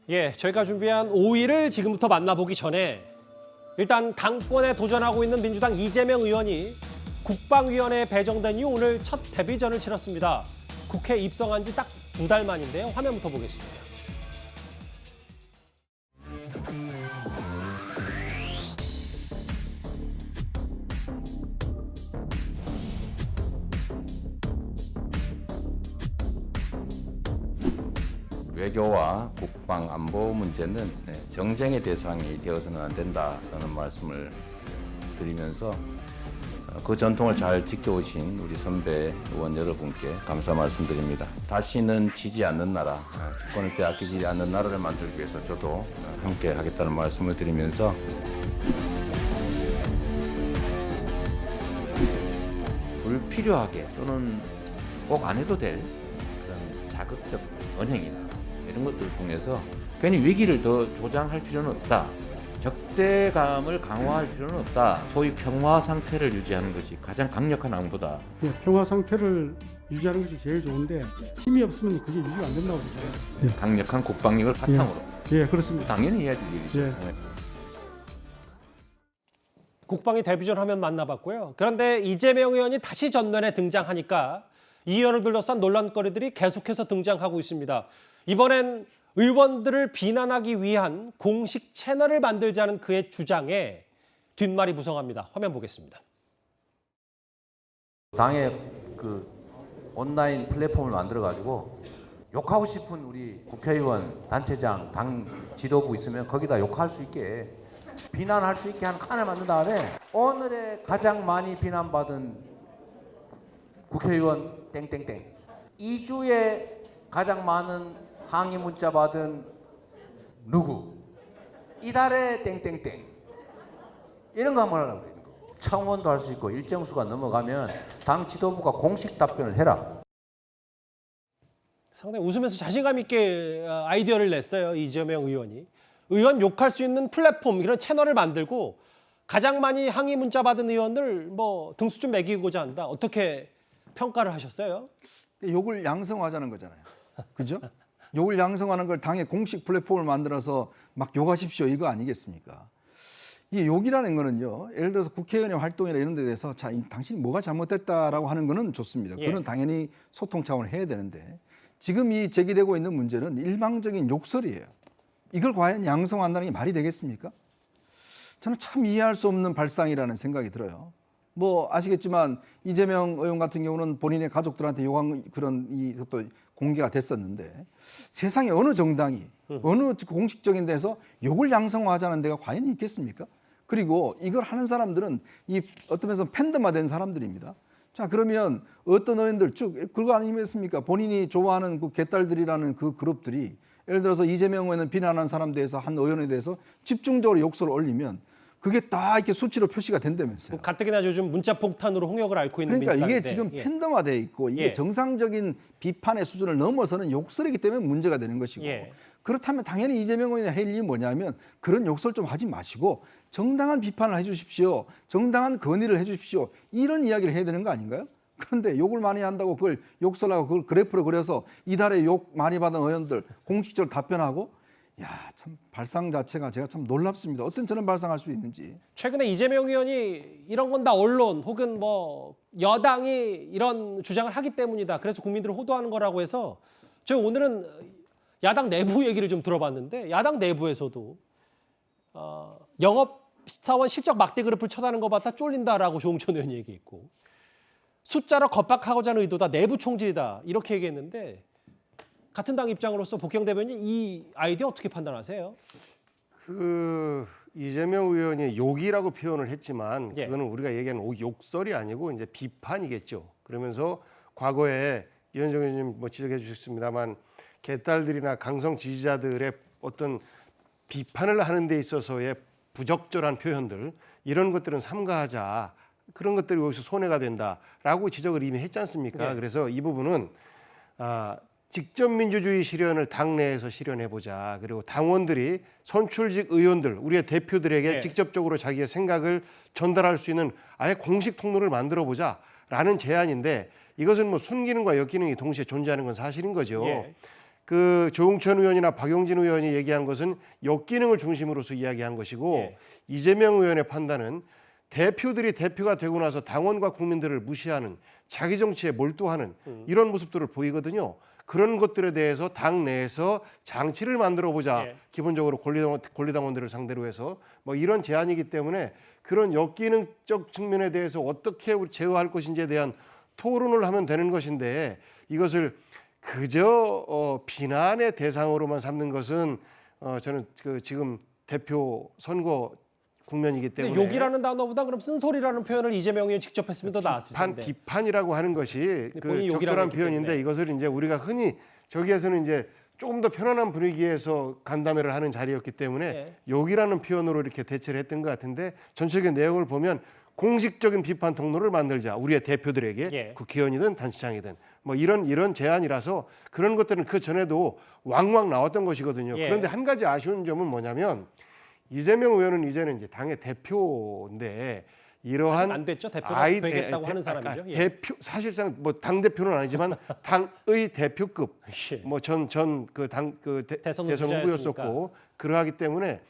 예, 저희가 준비한 5위를 지금부터 만나보기 전에 일단 당권에 도전하고 있는 민주당 이재명 의원이 국방위원회에 배정된 이후 오늘 첫 데뷔전을 치렀습니다. 국회 입성한 지 딱 2달 만인데요. 화면부터 보겠습니다. 외교와 국방 안보 문제는 정쟁의 대상이 되어서는 안 된다라는 말씀을 드리면서 그 전통을 잘 지켜오신 우리 선배 의원 여러분께 감사 말씀드립니다. 다시는 지지 않는 나라, 주권을 빼앗기지 않는 나라를 만들기 위해서 저도 함께 하겠다는 말씀을 드리면서 불필요하게 또는 꼭 안 해도 될 그런 자극적 언행이나 이런 것들을 통해서 괜히 위기를 더 조장할 필요는 없다. 적대감을 강화할 필요는 없다. 소위 평화 상태를 유지하는 것이 가장 강력한 안보다. 네, 평화 상태를 유지하는 것이 제일 좋은데 힘이 없으면 그게 유지가 안 된다고 그러잖아요. 네. 강력한 국방력을 바탕으로. 예, 그렇습니다. 당연히 해야 될 일이죠. 예. 국방위 데뷔전 화면 만나봤고요. 그런데 이재명 의원이 다시 전면에 등장하니까 이 의원을 둘러싼 논란거리들이 계속해서 등장하고 있습니다. 이번엔 의원들을 비난하기 위한 공식 채널을 만들자는 그의 주장에 뒷말이 무성합니다. 화면 보겠습니다. 당의 그 온라인 플랫폼을 만들어가지고 욕하고 싶은 우리 국회의원, 단체장, 당 지도부 있으면 거기다 욕할 수 있게 비난할 수 있게 하는 칸을 만든 다음에 오늘의 가장 많이 비난받은 국회의원 땡땡땡 2주에 가장 많은 항의 문자 받은 누구 이달에 땡땡땡 이런 거 한번 하려고 그래요. 청원도 할 수 있고 일정 수가 넘어가면 당 지도부가 공식 답변을 해라. 상당히 웃으면서 자신감 있게 아이디어를 냈어요. 이재명 의원이. 의원 욕할 수 있는 플랫폼, 이런 채널을 만들고 가장 많이 항의 문자 받은 의원들 등수 좀 매기고자 한다. 어떻게 평가를 하셨어요? 욕을 양성화하자는 거잖아요. 그죠? 욕을 양성하는 걸 당의 공식 플랫폼을 만들어서 막 욕하십시오 이거 아니겠습니까? 이 욕이라는 거는요. 예를 들어서 국회의원의 활동이나 이런 데 대해서 자, 당신이 뭐가 잘못됐다라고 하는 거는 좋습니다. 그건 당연히 소통 차원을 해야 되는데 지금 이 제기되고 있는 문제는 일방적인 욕설이에요. 이걸 과연 양성한다는 게 말이 되겠습니까? 저는 참 이해할 수 없는 발상이라는 생각이 들어요. 아시겠지만 이재명 의원 같은 경우는 본인의 가족들한테 욕한 그런 이것도 공개가 됐었는데 세상에 어느 정당이 어느 공식적인 데서 욕을 양성화하자는 데가 과연 있겠습니까? 그리고 이걸 하는 사람들은 이 어떤 면에서 팬덤화된 사람들입니다. 자, 그러면 어떤 의원들 쭉 그거 아니겠습니까? 본인이 좋아하는 그 개딸들이라는 그 그룹들이 예를 들어서 이재명 의원을 비난한 사람 대해서 한 의원에 대해서 집중적으로 욕설을 올리면 그게 다 이렇게 수치로 표시가 된다면서요. 가뜩이나 요즘 문자 폭탄으로 홍역을 앓고 있는 그러니까 민주당인데. 이게 지금 팬덤화돼 있고 이게 정상적인 비판의 수준을 넘어서는 욕설이기 때문에 문제가 되는 것이고 그렇다면 당연히 이재명 의원이 할 일이 뭐냐면 그런 욕설 좀 하지 마시고 정당한 비판을 해주십시오. 정당한 건의를 해주십시오. 이런 이야기를 해야 되는 거 아닌가요? 그런데 욕을 많이 한다고 그걸 욕설하고 그걸 그래프로 그려서 이달에 욕 많이 받은 의원들 공식적으로 답변하고 야, 참 발상 자체가 제가 참 놀랍습니다. 어떤 저런 발상할 수 있는지. 최근에 이재명 의원이 이런 건 다 언론 혹은 여당이 이런 주장을 하기 때문이다. 그래서 국민들을 호도하는 거라고 해서 저희 오늘은 야당 내부 얘기를 좀 들어봤는데 야당 내부에서도 영업사원 실적 막대 그룹을 쳐다는 거 봤다 쫄린다라고 조홍천 의원이 얘기했고 숫자로 겁박하고자 하는 의도다. 내부 총질이다. 이렇게 얘기했는데 같은 당 입장으로서 복경 대변인 이 아이디어 어떻게 판단하세요? 이재명 의원이 욕이라고 표현을 했지만 그거는 우리가 얘기하는 욕설이 아니고 이제 비판이겠죠. 그러면서 과거에 이현정 의원님 지적해 주셨습니다만 개딸들이나 강성 지지자들의 어떤 비판을 하는 데 있어서의 부적절한 표현들 이런 것들은 삼가하자. 그런 것들이 여기서 손해가 된다라고 지적을 이미 했지 않습니까? 그래서 이 부분은 직접 민주주의 실현을 당내에서 실현해보자. 그리고 당원들이 선출직 의원들, 우리의 대표들에게 직접적으로 자기의 생각을 전달할 수 있는 아예 공식 통로를 만들어보자라는 제안인데 이것은 순기능과 역기능이 동시에 존재하는 건 사실인 거죠. 그 조응천 의원이나 박용진 의원이 얘기한 것은 역기능을 중심으로서 이야기한 것이고 예. 이재명 의원의 판단은 대표들이 대표가 되고 나서 당원과 국민들을 무시하는 자기 정치에 몰두하는 이런 모습들을 보이거든요. 그런 것들에 대해서 당 내에서 장치를 만들어 보자. 예. 기본적으로 권리당원들을 상대로 해서 뭐 이런 제안이기 때문에 그런 역기능적 측면에 대해서 어떻게 제어할 것인지에 대한 토론을 하면 되는 것인데 이것을 그저 비난의 대상으로만 삼는 것은 저는 그 지금 대표 선거 국면이기 근데 때문에 욕이라는 단어보다 그럼 쓴소리라는 표현을 이재명 의원이 직접 했으면 더 나았을 텐데. 비판이라고 하는 것이 그 본인이 욕이라고 적절한 했기 표현인데 때문에. 이것을 이제 우리가 흔히 저기에서는 이제 조금 더 편안한 분위기에서 간담회를 하는 자리였기 때문에 예. 욕이라는 표현으로 이렇게 대체를 했던 것 같은데 전체적인 내용을 보면 공식적인 비판 통로를 만들자 우리의 대표들에게 예. 국회의원이든 단체장이든 뭐 이런 제안이라서 그런 것들은 그 전에도 왕왕 나왔던 것이거든요. 예. 그런데 한 가지 아쉬운 점은 뭐냐면 이재명 의원은 이제는 이제 당의 대표인데 이러한 안 됐죠. 대표가 되겠다고 하는 사람이죠. 예. 대표 사실상 뭐 당 대표는 아니지만 당의 대표급 예. 뭐 전 그 당 그 대선 대선 후보자였으니까. 후보였었고 그러하기 때문에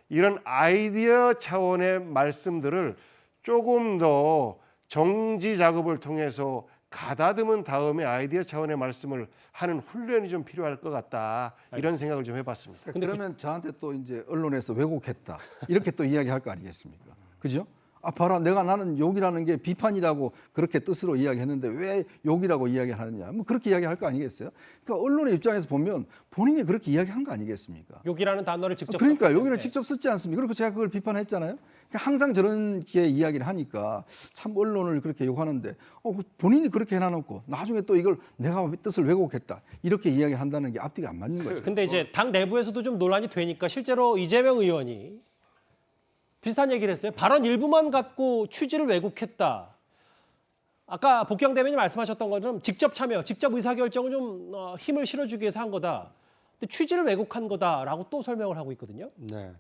이런 아이디어 차원의 말씀들을 조금 더 정지 작업을 통해서 가다듬은 다음에 아이디어 차원의 말씀을 하는 훈련이 좀 필요할 것 같다 이런 생각을 좀 해봤습니다. 그러면 저한테 또 이제 언론에서 왜곡했다 이렇게 또 이야기할 거 아니겠습니까? 그죠? 아 봐라 나는 욕이라는 게 비판이라고 그렇게 뜻으로 이야기했는데 왜 욕이라고 이야기하느냐 뭐 그렇게 이야기할 거 아니겠어요? 그러니까 언론의 입장에서 보면 본인이 그렇게 이야기한 거 아니겠습니까? 욕이라는 단어를 직접 그러니까 썼기 여기는 때문에. 직접 썼지 않습니까? 그리고 제가 그걸 비판했잖아요. 그러니까 항상 저런 게 이야기를 하니까 참 언론을 그렇게 욕하는데 본인이 그렇게 해놔놓고 나중에 또 이걸 내가 뜻을 왜곡했다 이렇게 이야기한다는 게 앞뒤가 안 맞는 거죠. 근데 이제 당 내부에서도 좀 논란이 되니까 실제로 이재명 의원이 비슷한 얘기를 했어요. 발언 일부만 갖고 취지를 왜곡했다. 아까 복경 대변인이 말씀하셨던 것처럼 직접 참여, 직접 의사결정을 좀 힘을 실어주기 위해서 한 거다. 근데 취지를 왜곡한 거다라고 또 설명을 하고 있거든요. 네.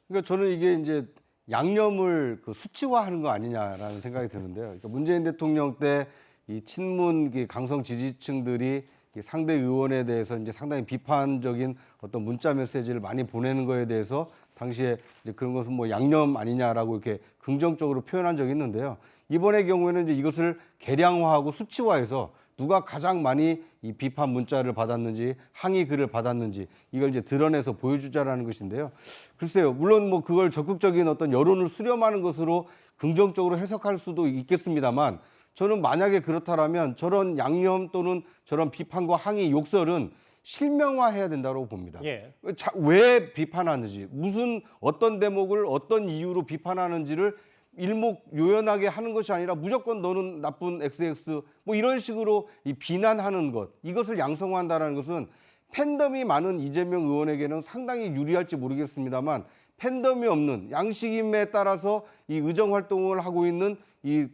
그러니까 저는 이게 이제 양념을 그 수치화하는 거 아니냐라는 생각이 드는데요. 그러니까 문재인 대통령 때 이 친문 강성 지지층들이 이 상대 의원에 대해서 이제 상당히 비판적인 어떤 문자 메시지를 많이 보내는 거에 대해서 당시에 이제 그런 것은 뭐 양념 아니냐라고 이렇게 긍정적으로 표현한 적이 있는데요. 이번의 경우에는 이제 이것을 계량화하고 수치화해서 누가 가장 많이 이 비판 문자를 받았는지 항의 글을 받았는지 이걸 이제 드러내서 보여주자라는 것인데요. 글쎄요, 물론 뭐 그걸 적극적인 어떤 여론을 수렴하는 것으로 긍정적으로 해석할 수도 있겠습니다만 저는 만약에 그렇다면 저런 양념 또는 저런 비판과 항의 욕설은 실명화해야 된다고 봅니다. 예. 왜 비판하는지, 무슨 어떤 대목을 어떤 이유로 비판하는지를 일목요연하게 하는 것이 아니라 무조건 너는 나쁜 XX 뭐 이런 식으로 이 비난하는 것, 이것을 양성화한다는 것은 팬덤이 많은 이재명 의원에게는 상당히 유리할지 모르겠습니다만 팬덤이 없는 양식임에 따라서 이 의정 활동을 하고 있는 이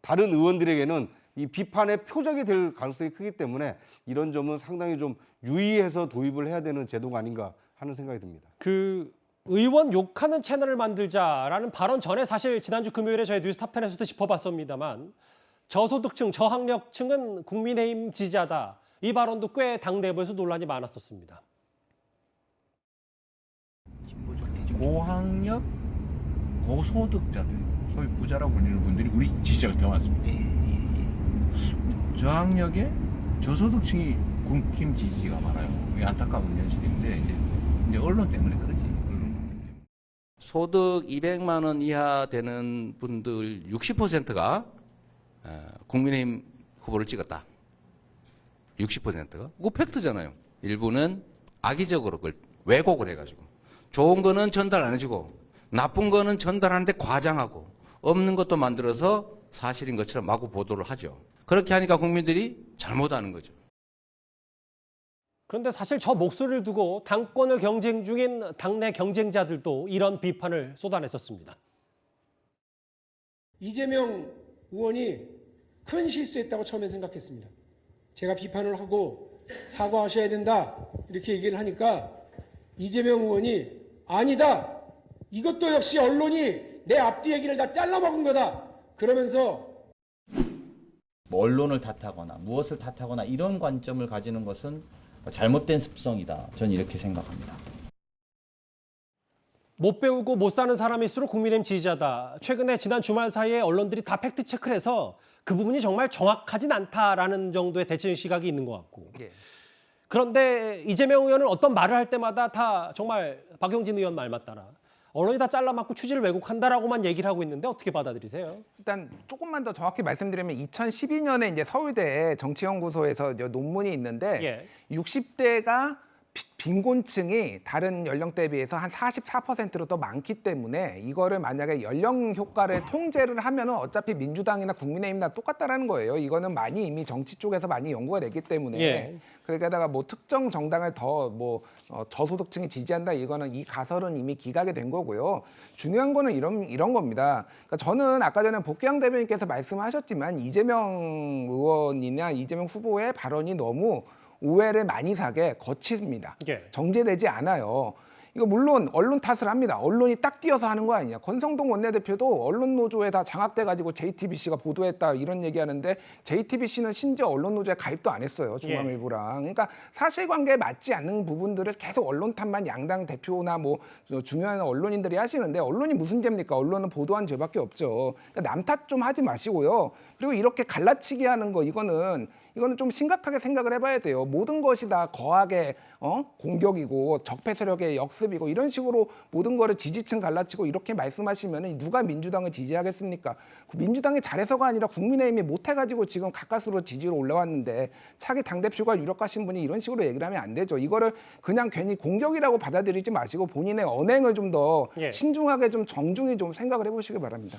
다른 의원들에게는 이 비판의 표적이 될 가능성이 크기 때문에 이런 점은 상당히 좀 유의해서 도입을 해야 되는 제도가 아닌가 하는 생각이 듭니다. 그 의원 욕하는 채널을 만들자라는 발언 전에 사실 지난주 금요일에 저희 뉴스탑10에서도 짚어봤습니다만 저소득층, 저학력층은 국민의힘 지지자다. 이 발언도 꽤 당 내부에서 논란이 많았었습니다. 고학력, 고소득자들, 소위 부자라고 불리는 분들이 우리 지지자가 더 많습니다. 저학력에 저소득층이 국힘 지지가 많아요. 이게 안타까운 현실인데 이제 언론 때문에 그러지. 소득 200만 원 이하 되는 분들 60%가 국민의힘 후보를 찍었다. 60%가? 그거 팩트잖아요. 일부는 악의적으로 그걸 왜곡을 해가지고 좋은 거는 전달 안 해주고 나쁜 거는 전달하는데 과장하고 없는 것도 만들어서 사실인 것처럼 마구 보도를 하죠. 그렇게 하니까 국민들이 잘못하는 거죠. 그런데 사실 저 목소리를 두고 당권을 경쟁 중인 당내 경쟁자들도 이런 비판을 쏟아냈었습니다. 이재명 의원이 큰 실수했다고 처음에 생각했습니다. 제가 비판을 하고 사과하셔야 된다 이렇게 얘기를 하니까 이재명 의원이 아니다. 이것도 역시 언론이 내 앞뒤 얘기를 다 잘라먹은 거다. 그러면서 뭐 언론을 탓하거나 무엇을 탓하거나 이런 관점을 가지는 것은 잘못된 습성이다. 저는 이렇게 생각합니다. 못 배우고 못 사는 사람일수록 국민의힘 지지자다. 최근에 지난 주말 사이에 언론들이 다 팩트 체크를 해서 그 부분이 정말 정확하진 않다라는 정도의 대체 시각이 있는 것 같고. 그런데 이재명 의원은 어떤 말을 할 때마다 다 정말 박용진 의원 말 맞다라. 언론이 다 잘라맞고 취지를 왜곡한다라고만 얘기를 하고 있는데 어떻게 받아들이세요? 일단 조금만 더 정확히 말씀드리면 2012년에 이제 서울대 정치연구소에서 이제 논문이 있는데 60대가 빈곤층이 다른 연령대에 비해서 한 44%로 더 많기 때문에 이거를 만약에 연령 효과를 통제를 하면은 어차피 민주당이나 국민의힘이나 똑같다라는 거예요. 이거는 많이 이미 정치 쪽에서 많이 연구가 됐기 때문에 그러니까 뭐 특정 정당을 더 뭐 저소득층이 지지한다 이거는 이 가설은 이미 기각이 된 거고요. 중요한 거는 이런 겁니다. 그러니까 저는 아까 전에 복귀양 대변인께서 말씀하셨지만 이재명 의원이나 이재명 후보의 발언이 너무 오해를 많이 사게 거칩니다. 정제되지 않아요. 이거 물론 언론 탓을 합니다. 언론이 딱 띄어서 하는 거 아니냐. 권성동 원내대표도 언론노조에 다 장악돼가지고 JTBC가 보도했다 이런 얘기하는데 JTBC는 심지어 언론노조에 가입도 안 했어요. 중앙일보랑. 그러니까 사실관계에 맞지 않는 부분들을 계속 언론 탓만 양당 대표나 뭐 중요한 언론인들이 하시는데 언론이 무슨 죄입니까? 언론은 보도한 죄밖에 없죠. 그러니까 남 탓 좀 하지 마시고요. 그리고 이렇게 갈라치기 하는 거 이거는 좀 심각하게 생각을 해봐야 돼요. 모든 것이 다 거하게 공격이고 적폐 세력의 역습이고 이런 식으로 모든 거를 지지층 갈라치고 이렇게 말씀하시면 누가 민주당을 지지하겠습니까? 민주당이 잘해서가 아니라 국민의힘이 못해가지고 지금 가까스로 지지로 올라왔는데 차기 당대표가 유력하신 분이 이런 식으로 얘기를 하면 안 되죠. 이거를 그냥 괜히 공격이라고 받아들이지 마시고 본인의 언행을 좀 더 신중하게 좀 정중히 좀 생각을 해보시기 바랍니다.